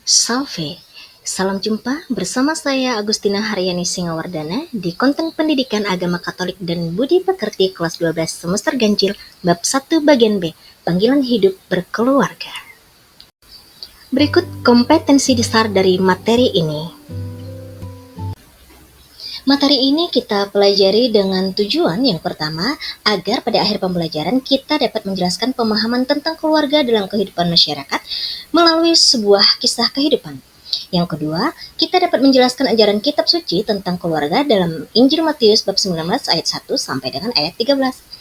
Salve, salam jumpa bersama saya Agustina Haryani Singawardana di konten pendidikan agama Katolik dan Budi Pekerti kelas 12 semester ganjil bab 1 bagian B, panggilan hidup berkeluarga. Berikut kompetensi dasar dari materi ini. Materi ini kita pelajari dengan tujuan yang pertama, agar pada akhir pembelajaran kita dapat menjelaskan pemahaman tentang keluarga dalam kehidupan masyarakat melalui sebuah kisah kehidupan. Yang kedua, kita dapat menjelaskan ajaran kitab suci tentang keluarga dalam Injil Matius bab 19 ayat 1 sampai dengan ayat 13.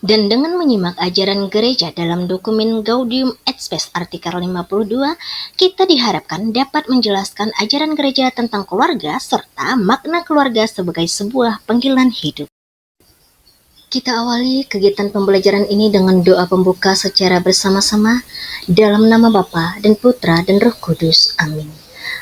Dan dengan menyimak ajaran gereja dalam dokumen Gaudium et Spes artikel 52, kita diharapkan dapat menjelaskan ajaran gereja tentang keluarga serta makna keluarga sebagai sebuah panggilan hidup. Kita awali kegiatan pembelajaran ini dengan doa pembuka secara bersama-sama dalam nama Bapa dan Putra dan Roh Kudus. Amin.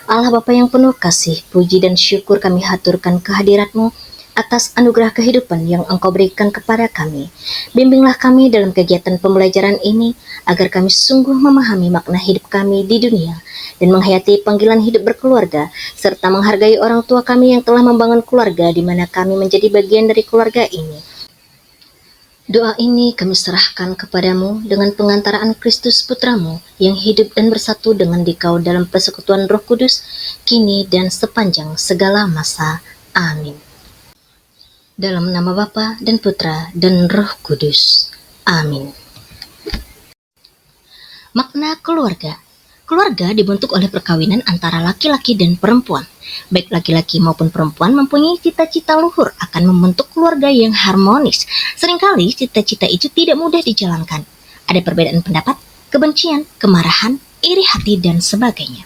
Allah Bapa yang penuh kasih, puji dan syukur kami haturkan kehadirat-Mu atas anugerah kehidupan yang Engkau berikan kepada kami. Bimbinglah kami dalam kegiatan pembelajaran ini, agar kami sungguh memahami makna hidup kami di dunia, dan menghayati panggilan hidup berkeluarga, serta menghargai orang tua kami yang telah membangun keluarga di mana kami menjadi bagian dari keluarga ini. Doa ini kami serahkan kepadamu dengan pengantaraan Kristus Putramu yang hidup dan bersatu dengan Dikau dalam persekutuan Roh Kudus, kini dan sepanjang segala masa. Amin. Dalam nama Bapa dan Putra dan Roh Kudus. Amin. Makna keluarga. Keluarga dibentuk oleh perkawinan antara laki-laki dan perempuan. Baik laki-laki maupun perempuan mempunyai cita-cita luhur akan membentuk keluarga yang harmonis. Seringkali cita-cita itu tidak mudah dijalankan. Ada perbedaan pendapat, kebencian, kemarahan, iri hati, dan sebagainya.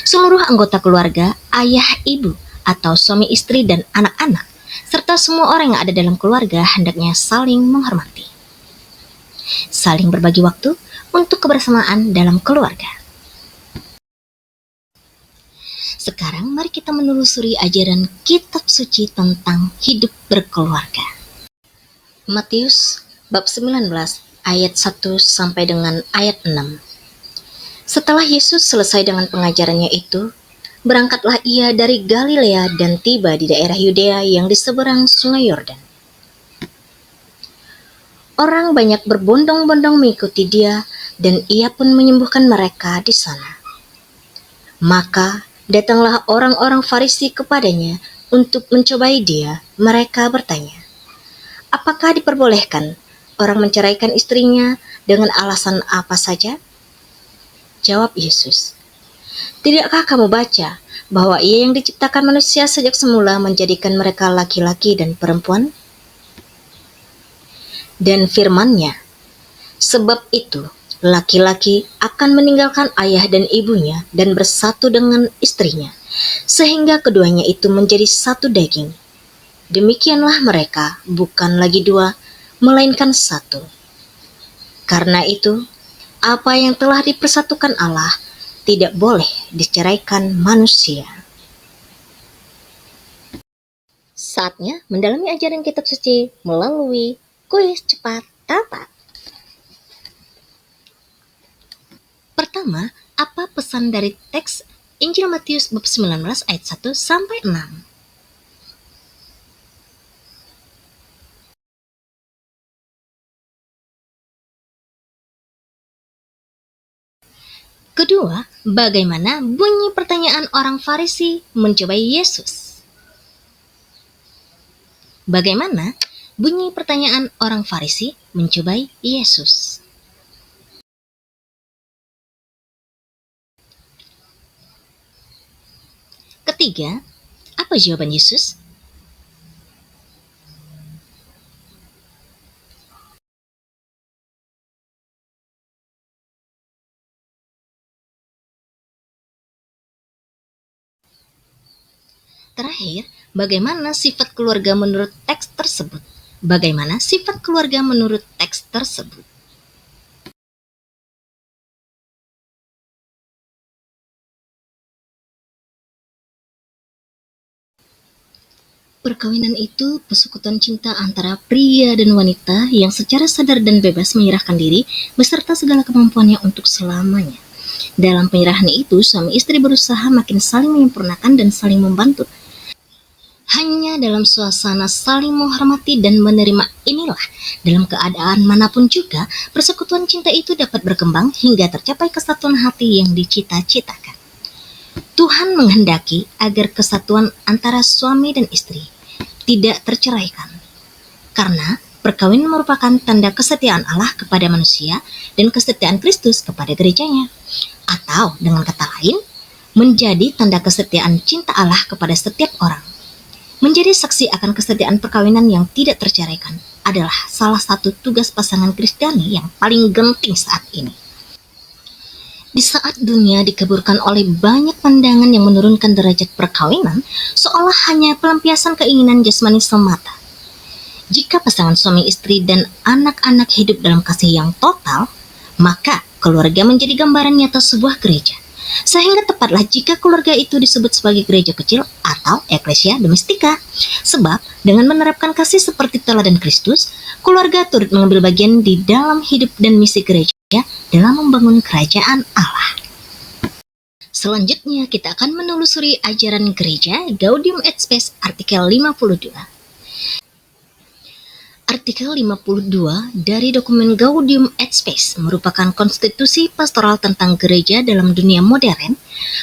Seluruh anggota keluarga, ayah, ibu, atau suami istri dan anak-anak, serta semua orang yang ada dalam keluarga hendaknya saling menghormati, saling berbagi waktu untuk kebersamaan dalam keluarga. Sekarang mari kita menelusuri ajaran kitab suci tentang hidup berkeluarga. Matius bab 19 ayat 1 sampai dengan ayat 6. Setelah Yesus selesai dengan pengajarannya itu, berangkatlah ia dari Galilea dan tiba di daerah Yudea yang di seberang sungai Yordan. Orang banyak berbondong-bondong mengikuti dia, dan ia pun menyembuhkan mereka di sana. Maka datanglah orang-orang Farisi kepadanya untuk mencobai dia. Mereka bertanya, apakah diperbolehkan orang menceraikan istrinya dengan alasan apa saja? Jawab Yesus, tidakkah kamu baca bahwa Ia yang diciptakan manusia sejak semula menjadikan mereka laki-laki dan perempuan? Dan firman-Nya, sebab itu laki-laki akan meninggalkan ayah dan ibunya dan bersatu dengan istrinya, sehingga keduanya itu menjadi satu daging. Demikianlah mereka bukan lagi dua, melainkan satu. Karena itu, apa yang telah dipersatukan Allah tidak boleh diceraikan manusia. Saatnya mendalami ajaran kitab suci melalui kuis cepat dapat. Pertama, apa pesan dari teks Injil Matius bab 19 ayat 1 sampai 6? Kedua, bagaimana bunyi pertanyaan orang Farisi mencobai Yesus? Bagaimana bunyi pertanyaan orang Farisi mencobai Yesus? Ketiga, apa jawaban Yesus? Terakhir, bagaimana sifat keluarga menurut teks tersebut? Bagaimana sifat keluarga menurut teks tersebut? Perkawinan itu persekutuan cinta antara pria dan wanita yang secara sadar dan bebas menyerahkan diri beserta segala kemampuannya untuk selamanya. Dalam penyerahan itu, suami istri berusaha makin saling menyempurnakan dan saling membantu. Hanya dalam suasana saling menghormati dan menerima inilah, dalam keadaan manapun juga, persekutuan cinta itu dapat berkembang hingga tercapai kesatuan hati yang dicita-citakan. Tuhan menghendaki agar kesatuan antara suami dan istri tidak terceraikan, karena perkawinan merupakan tanda kesetiaan Allah kepada manusia dan kesetiaan Kristus kepada gerejanya. Atau dengan kata lain, menjadi tanda kesetiaan cinta Allah kepada setiap orang. Menjadi saksi akan kesetiaan perkawinan yang tidak terceraikan adalah salah satu tugas pasangan Kristiani yang paling genting saat ini. Di saat dunia dikeburkan oleh banyak pandangan yang menurunkan derajat perkawinan, seolah hanya pelampiasan keinginan jasmani semata. Jika pasangan suami istri dan anak-anak hidup dalam kasih yang total, maka keluarga menjadi gambaran nyata sebuah gereja. Sehingga tepatlah jika keluarga itu disebut sebagai gereja kecil atau eklesia domestika. Sebab dengan menerapkan kasih seperti teladan Kristus, keluarga turut mengambil bagian di dalam hidup dan misi gereja dalam membangun kerajaan Allah. Selanjutnya kita akan menelusuri ajaran gereja Gaudium et Spes artikel 52. Artikel 52 dari dokumen Gaudium et Spes merupakan konstitusi pastoral tentang gereja dalam dunia modern,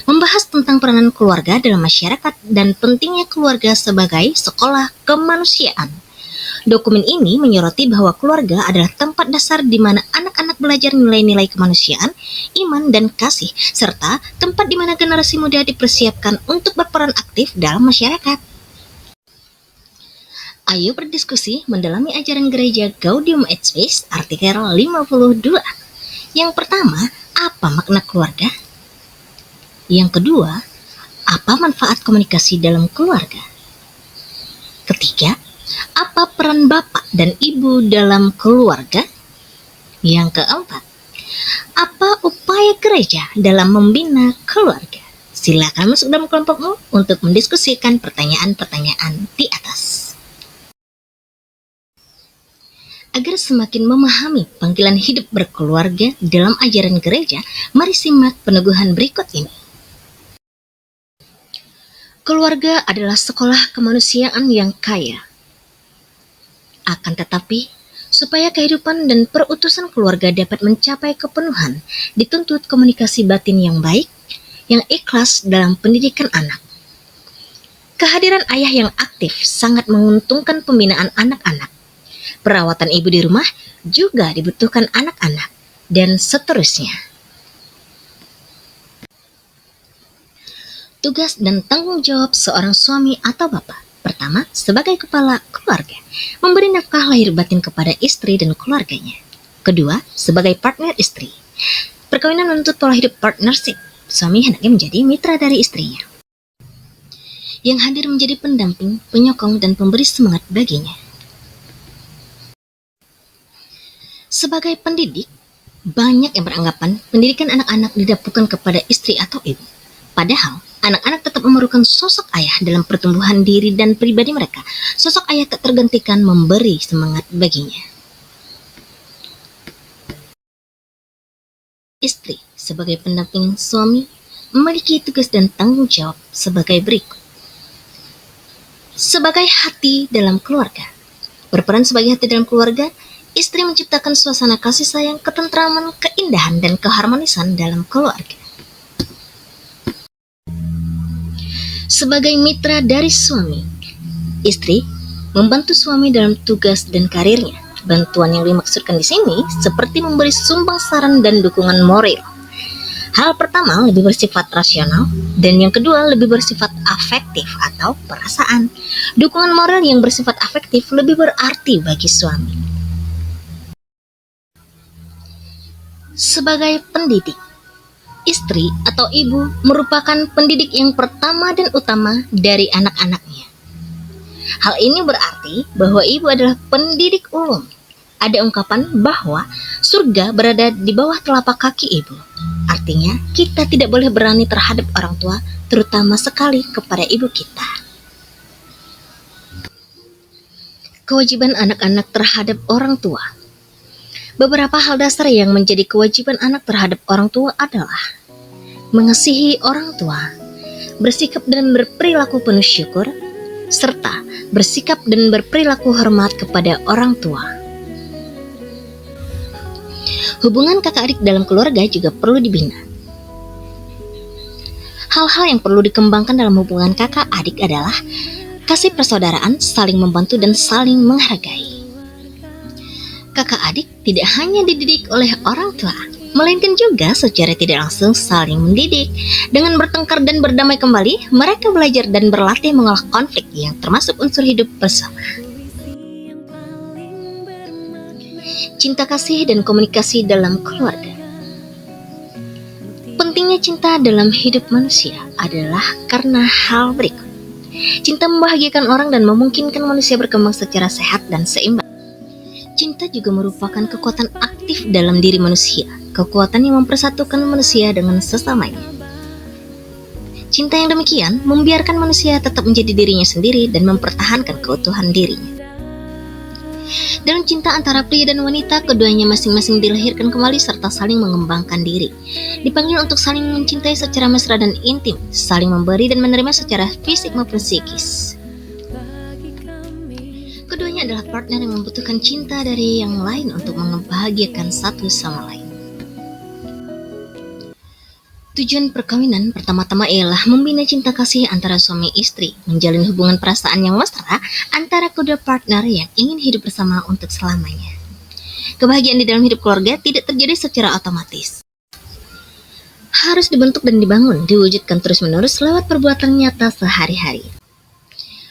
membahas tentang peranan keluarga dalam masyarakat dan pentingnya keluarga sebagai sekolah kemanusiaan. Dokumen ini menyoroti bahwa keluarga adalah tempat dasar di mana anak-anak belajar nilai-nilai kemanusiaan, iman, dan kasih, serta tempat di mana generasi muda dipersiapkan untuk berperan aktif dalam masyarakat. Ayo berdiskusi mendalami ajaran gereja Gaudium et Spes artikel 52. Yang pertama, apa makna keluarga? Yang kedua, apa manfaat komunikasi dalam keluarga? Ketiga, apa peran bapak dan ibu dalam keluarga? Yang keempat, apa upaya gereja dalam membina keluarga? Silakan masuk dalam kelompokmu untuk mendiskusikan pertanyaan-pertanyaan di atas. Agar semakin memahami panggilan hidup berkeluarga dalam ajaran gereja, mari simak peneguhan berikut ini. Keluarga adalah sekolah kemanusiaan yang kaya. Akan tetapi, supaya kehidupan dan perutusan keluarga dapat mencapai kepenuhan, dituntut komunikasi batin yang baik, yang ikhlas dalam pendidikan anak. Kehadiran ayah yang aktif sangat menguntungkan pembinaan anak-anak. Perawatan ibu di rumah juga dibutuhkan anak-anak, dan seterusnya. Tugas dan tanggung jawab seorang suami atau bapak. Pertama, sebagai kepala keluarga, memberi nafkah lahir batin kepada istri dan keluarganya. Kedua, sebagai partner istri. Perkawinan menuntut pola hidup partnership. Suami hendaknya menjadi mitra dari istrinya, yang hadir menjadi pendamping, penyokong, dan pemberi semangat baginya. Sebagai pendidik, banyak yang beranggapan pendidikan anak-anak didapukkan kepada istri atau ibu. Padahal, anak-anak tetap memerlukan sosok ayah dalam pertumbuhan diri dan pribadi mereka. Sosok ayah tak tergantikan memberi semangat baginya. Istri, sebagai pendamping suami, memiliki tugas dan tanggung jawab sebagai berikut. Sebagai hati dalam keluarga. Berperan sebagai hati dalam keluarga, istri menciptakan suasana kasih sayang, ketentraman, keindahan, dan keharmonisan dalam keluarga. Sebagai mitra dari suami, istri membantu suami dalam tugas dan karirnya. Bantuan yang dimaksudkan di sini seperti memberi sumbang saran dan dukungan moral. Hal pertama lebih bersifat rasional, dan yang kedua lebih bersifat afektif atau perasaan. Dukungan moral yang bersifat afektif lebih berarti bagi suami. Sebagai pendidik, istri atau ibu merupakan pendidik yang pertama dan utama dari anak-anaknya. Hal ini berarti bahwa ibu adalah pendidik ulung. Ada ungkapan bahwa surga berada di bawah telapak kaki ibu. Artinya, kita tidak boleh berani terhadap orang tua, terutama sekali kepada ibu kita. Kewajiban anak-anak terhadap orang tua. Beberapa hal dasar yang menjadi kewajiban anak terhadap orang tua adalah: mengasihi orang tua, bersikap dan berperilaku penuh syukur, serta bersikap dan berperilaku hormat kepada orang tua. Hubungan kakak adik dalam keluarga juga perlu dibina. Hal-hal yang perlu dikembangkan dalam hubungan kakak adik adalah kasih persaudaraan, saling membantu dan saling menghargai. Kakak adik tidak hanya dididik oleh orang tua, melainkan juga secara tidak langsung saling mendidik. Dengan bertengkar dan berdamai kembali, mereka belajar dan berlatih mengolah konflik yang termasuk unsur hidup bersama. Cinta kasih dan komunikasi dalam keluarga. Pentingnya cinta dalam hidup manusia adalah karena hal berikut. Cinta membahagiakan orang dan memungkinkan manusia berkembang secara sehat dan seimbang. Cinta juga merupakan kekuatan aktif dalam diri manusia, kekuatan yang mempersatukan manusia dengan sesamanya. Cinta yang demikian membiarkan manusia tetap menjadi dirinya sendiri dan mempertahankan keutuhan dirinya. Dalam cinta antara pria dan wanita, keduanya masing-masing dilahirkan kembali serta saling mengembangkan diri. Dipanggil untuk saling mencintai secara mesra dan intim, saling memberi dan menerima secara fisik maupun psikis. Keduanya adalah partner yang membutuhkan cinta dari yang lain untuk membahagiakan satu sama lain. Tujuan perkawinan pertama-tama ialah membina cinta kasih antara suami istri, menjalin hubungan perasaan yang mesra antara kedua partner yang ingin hidup bersama untuk selamanya. Kebahagiaan di dalam hidup keluarga tidak terjadi secara otomatis. Harus dibentuk dan dibangun, diwujudkan terus-menerus lewat perbuatan nyata sehari-hari.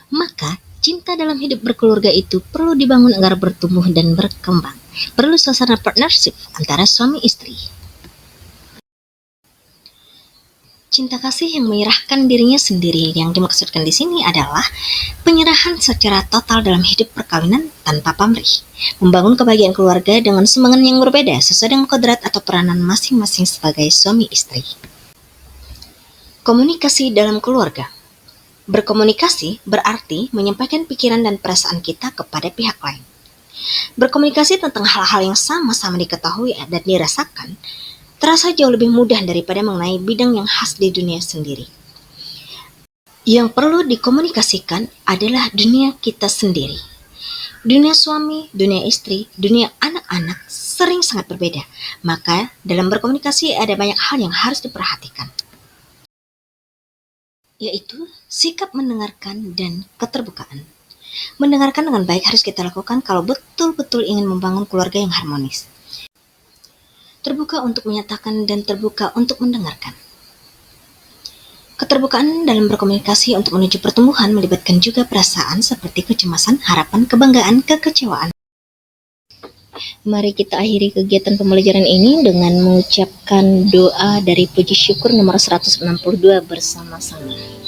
Maka, cinta dalam hidup berkeluarga itu perlu dibangun agar bertumbuh dan berkembang. Perlu suasana partnership antara suami istri. Cinta kasih yang menyerahkan dirinya sendiri yang dimaksudkan di sini adalah penyerahan secara total dalam hidup perkawinan tanpa pamrih, membangun kebahagiaan keluarga dengan semangat yang berbeda sesuai dengan kodrat atau peranan masing-masing sebagai suami istri. Komunikasi dalam keluarga. Berkomunikasi berarti menyampaikan pikiran dan perasaan kita kepada pihak lain. Berkomunikasi tentang hal-hal yang sama-sama diketahui dan dirasakan terasa jauh lebih mudah daripada mengenai bidang yang khas di dunia sendiri. Yang perlu dikomunikasikan adalah dunia kita sendiri. Dunia suami, dunia istri, dunia anak-anak sering sangat berbeda. Maka dalam berkomunikasi ada banyak hal yang harus diperhatikan, yaitu sikap mendengarkan dan keterbukaan. Mendengarkan dengan baik harus kita lakukan kalau betul-betul ingin membangun keluarga yang harmonis. Terbuka untuk menyatakan dan terbuka untuk mendengarkan. Keterbukaan dalam berkomunikasi untuk menuju pertumbuhan melibatkan juga perasaan seperti kecemasan, harapan, kebanggaan, kekecewaan. Mari kita akhiri kegiatan pembelajaran ini dengan mengucapkan doa dari puji syukur nomor 162 bersama-sama.